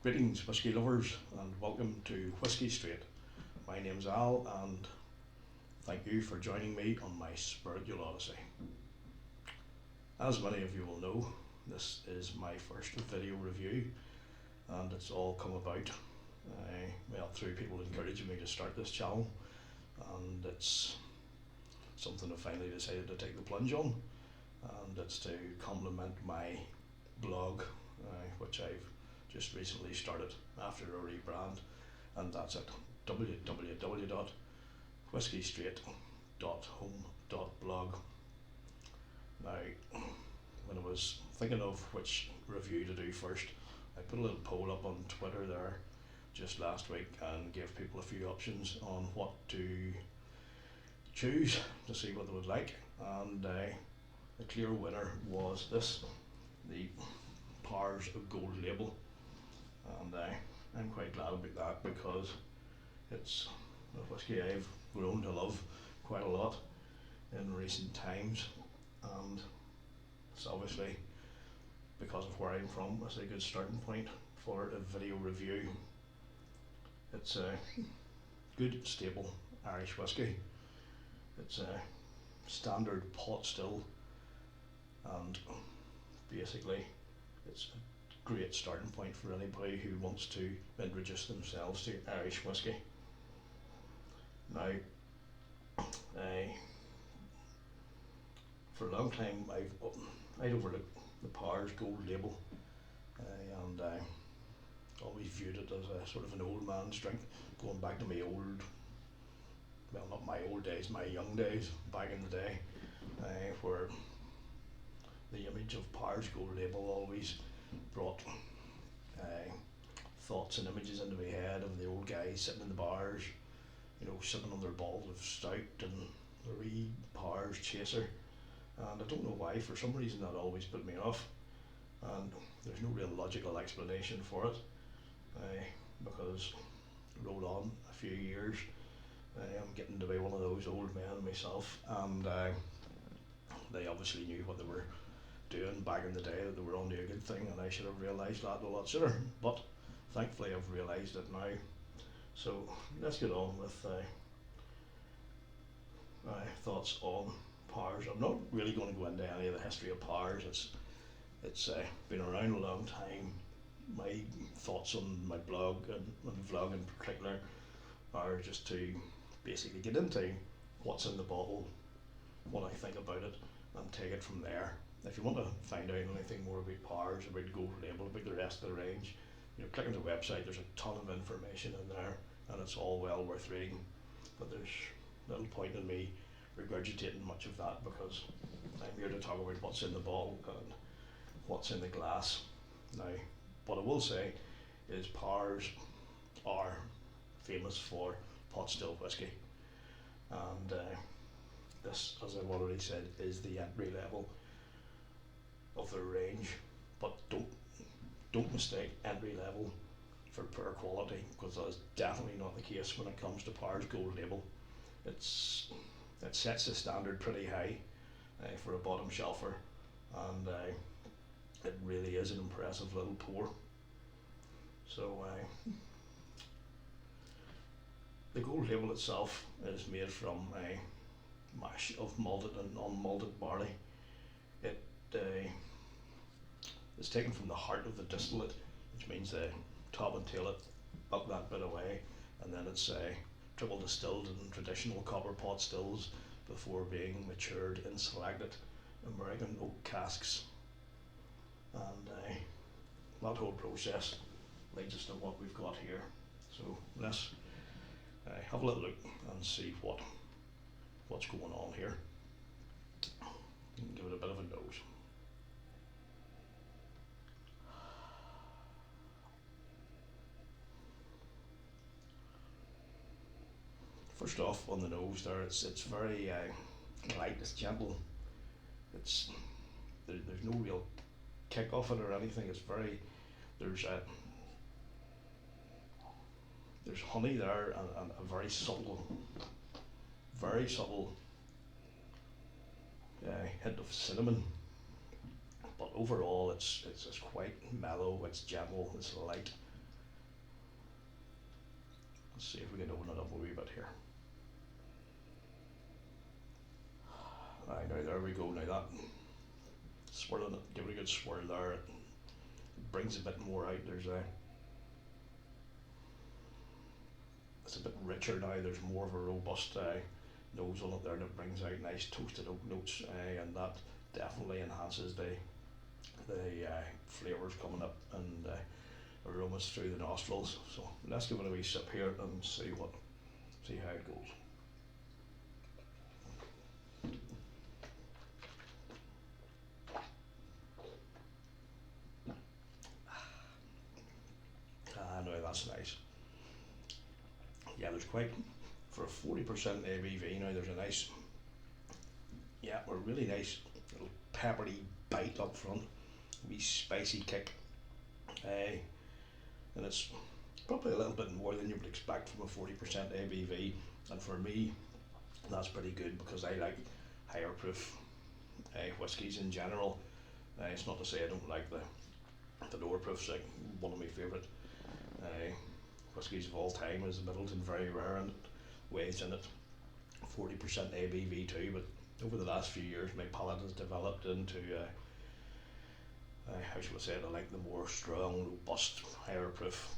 Greetings, whisky lovers, and welcome to Whisky Straight. My name's Al, and thank you for joining me on my spiritual odyssey. As many of you will know, this is my first video review, and it's all come about through people encouraging me to start this channel, and it's something I finally decided to take the plunge on, and it's to complement my blog, which I've just recently started after a rebrand, and that's at www.whiskystraight.home.blog. Now, when I was thinking of which review to do first, I put a little poll up on Twitter there just last week and gave people a few options on what to choose to see what they would like, and the clear winner was this, the Powers of Gold label, and I'm quite glad about that because it's a whisky I've grown to love quite a lot in recent times, and it's obviously, because of where I'm from, it's a good starting point for a video review. It's a good staple Irish whisky. It's a standard pot still, and basically it's a great starting point for anybody who wants to introduce themselves to Irish whisky. Now, for a long time I'd overlooked the Powers Gold label, and always viewed it as a sort of an old man's drink, going back to my old, well, not my old days, my young days back in the day, where the image of Powers Gold label always brought thoughts and images into my head of the old guys sitting in the bars, sipping on their bottles of stout and the wee Powers chaser. And I don't know why, for some reason that always put me off, and there's no real logical explanation for it, because roll on a few years, I'm getting to be one of those old men myself, and they obviously knew what they were doing back in the day, that they were onto a good thing, and I should have realised that a lot sooner, but thankfully I've realised it now. So let's get on with my thoughts on Powers. I'm not really going to go into any of the history of Powers. It's been around a long time. My thoughts on my blog and vlog in particular are just to basically get into what's in the bottle, what I think about it, and take it from there. If you want to find out anything more about Powers, about Gold Label, about the rest of the range, click on the website. There's a ton of information in there, and it's all well worth reading. But there's little point in me regurgitating much of that, because I'm here to talk about what's in the bottle and what's in the glass. Now, what I will say is Powers are famous for pot still whisky, and this, as I've already said, is the entry level of their range. But don't mistake entry level for poor quality, because that is definitely not the case when it comes to Powers Gold label. It sets the standard pretty high for a bottom shelfer, and it really is an impressive little pour. So the Gold label itself is made from a mash of malted and unmalted barley. It is taken from the heart of the distillate, which means they top and tail it, buck that bit away, and then it's triple distilled in traditional copper pot stills before being matured in selected American oak casks. And that whole process leads us to what we've got here. So let's have a little look and see what's going on here. And give it a bit of a nose. First off, on the nose there, it's very light, it's gentle. There's no real kick off it or anything. It's very, there's honey there, and a very subtle hint of cinnamon. But overall, it's quite mellow. It's gentle. It's light. Let's see if we can open it up a wee bit here. Right, now there we go. Now that swirling it, give it a good swirl there. It brings a bit more out. It's a bit richer now. There's more of a robust nose on it there that brings out nice toasted oak notes, and that definitely enhances the flavours coming up and aromas through the nostrils. So let's give it a wee sip here and see how it goes. No, that's nice. Yeah, there's quite, for a 40% ABV now, there's a nice, a really nice little peppery bite up front, a wee spicy kick, and it's probably a little bit more than you would expect from a 40% ABV, and for me, that's pretty good because I like higher proof whiskies in general. It's not to say I don't like the lower proofs, like one of my favourite whiskies of all time is the Middleton Very Rare, and it weighs in at 40% ABV too, but over the last few years my palate has developed into how shall I say it, I like the more strong, robust, higher proof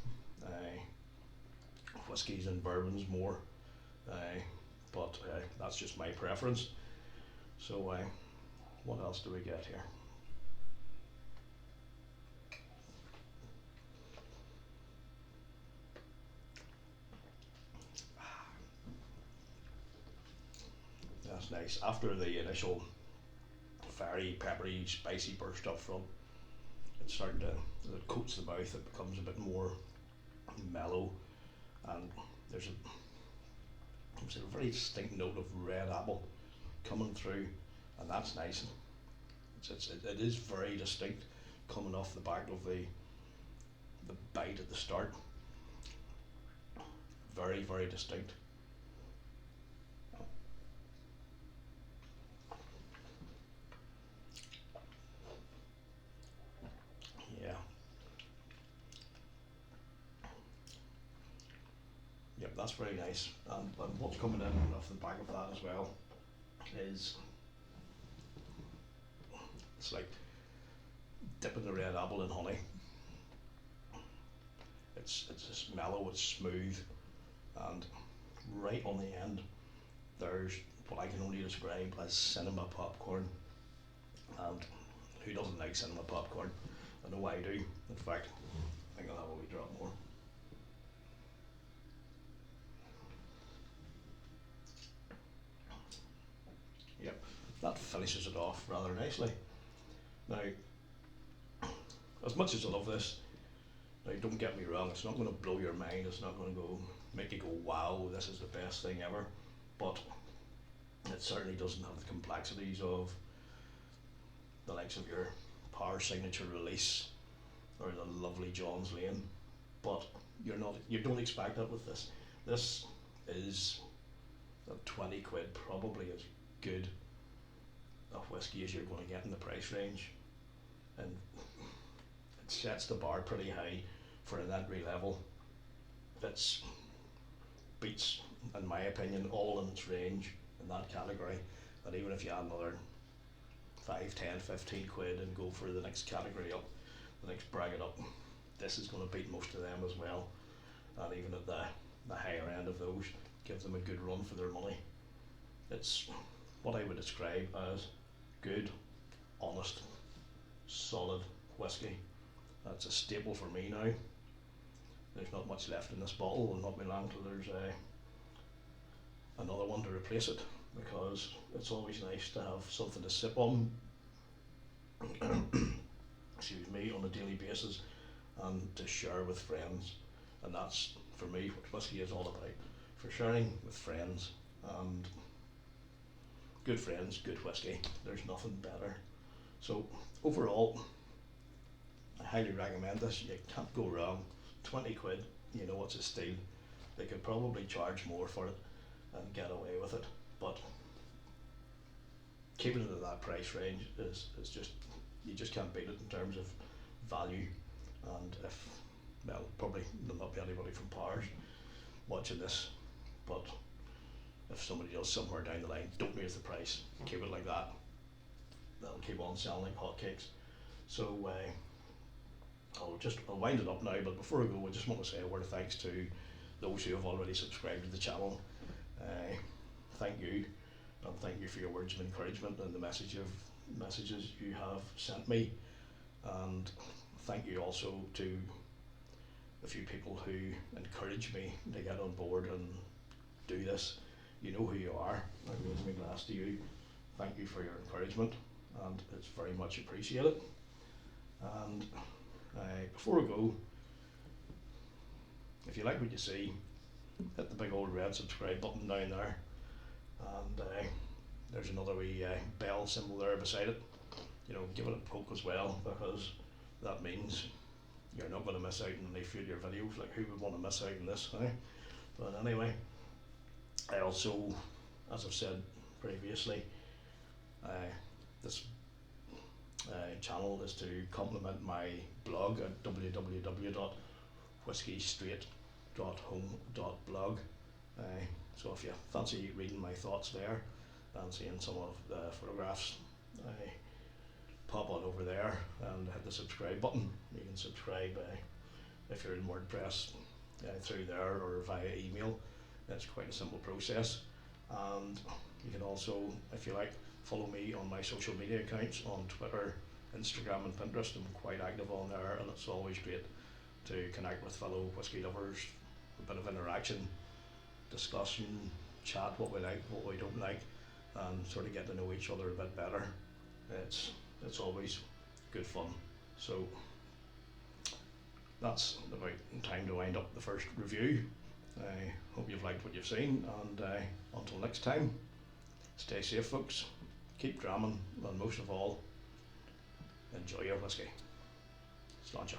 whiskies and bourbons more, but that's just my preference. So what else do we get here? That's nice. After the initial very peppery, spicy burst up front, it's starting to, it coats the mouth, it becomes a bit more mellow, and there's a very distinct note of red apple coming through, and that's nice. It is very distinct coming off the back of the bite at the start. Very, very distinct. Yeah. Yep, that's very nice. And what's coming in off the back of that as well is it's like dipping the red apple in honey. It's just mellow, it's smooth, and right on the end there's what I can only describe as cinema popcorn. And who doesn't like cinema popcorn? I know I do. In fact, I think I'll have a wee drop more. Yep, that finishes it off rather nicely. Now, as much as I love this, now don't get me wrong, it's not going to blow your mind, it's not going to go make you go, wow, this is the best thing ever, but it certainly doesn't have the complexities of the likes of your Power Signature Release or the lovely John's Lane, but you don't expect that with this. This is at 20 quid, probably as good a whiskey as you're going to get in the price range, and it sets the bar pretty high for an entry level. It's beats, in my opinion, all in its range in that category, and even if you add another 5, 10, 15 quid and go for the next category up, the next bracket up, this is going to beat most of them as well, and even at the higher end of those, give them a good run for their money. It's what I would describe as good, honest, solid whiskey. That's a staple for me now. There's not much left in this bottle, and not be long till there's another one to replace it, because it's always nice to have something to sip on excuse me, on a daily basis, and to share with friends. And that's, for me, what whiskey is all about, for sharing with friends, and good friends, good whiskey, there's nothing better. So overall, I highly recommend this. You can't go wrong. 20 quid, you know it's a steal. They could probably charge more for it and get away with it, but keeping it at that price range is just, you just can't beat it in terms of value. And if, well, probably there'll not be anybody from Powers watching this, but if somebody does somewhere down the line, don't raise the price, keep it like that. That'll keep on selling like hotcakes. So I'll wind it up now, but before I go, I just want to say a word of thanks to those who have already subscribed to the channel. Thank you, and thank you for your words of encouragement and the messages you have sent me, and thank you also to a few people who encouraged me to get on board and do this. You know who you are. I raise my glass to you. Thank you for your encouragement, and it's very much appreciated. And before I go, if you like what you see, hit the big old red subscribe button down there, and there's another wee bell symbol there beside it. You know, give it a poke as well, because that means you're not going to miss out on any future videos. Like, who would want to miss out on this, eh? But anyway, I also, as I've said previously, this channel is to complement my blog at www.whiskeystraight.home.blog. So if you fancy reading my thoughts there and seeing some of the photographs, pop on over there and hit the subscribe button. You can subscribe if you're in WordPress through there or via email. It's quite a simple process. And you can also, if you like, follow me on my social media accounts on Twitter, Instagram and Pinterest. I'm quite active on there, and it's always great to connect with fellow whiskey lovers, a bit of interaction, discussion, chat what we like, what we don't like, and sort of get to know each other a bit better. It's always good fun. So that's about time to wind up the first review. I hope you've liked what you've seen, and until next time, stay safe folks, keep dramming, and most of all, enjoy your whiskey. Sláinte.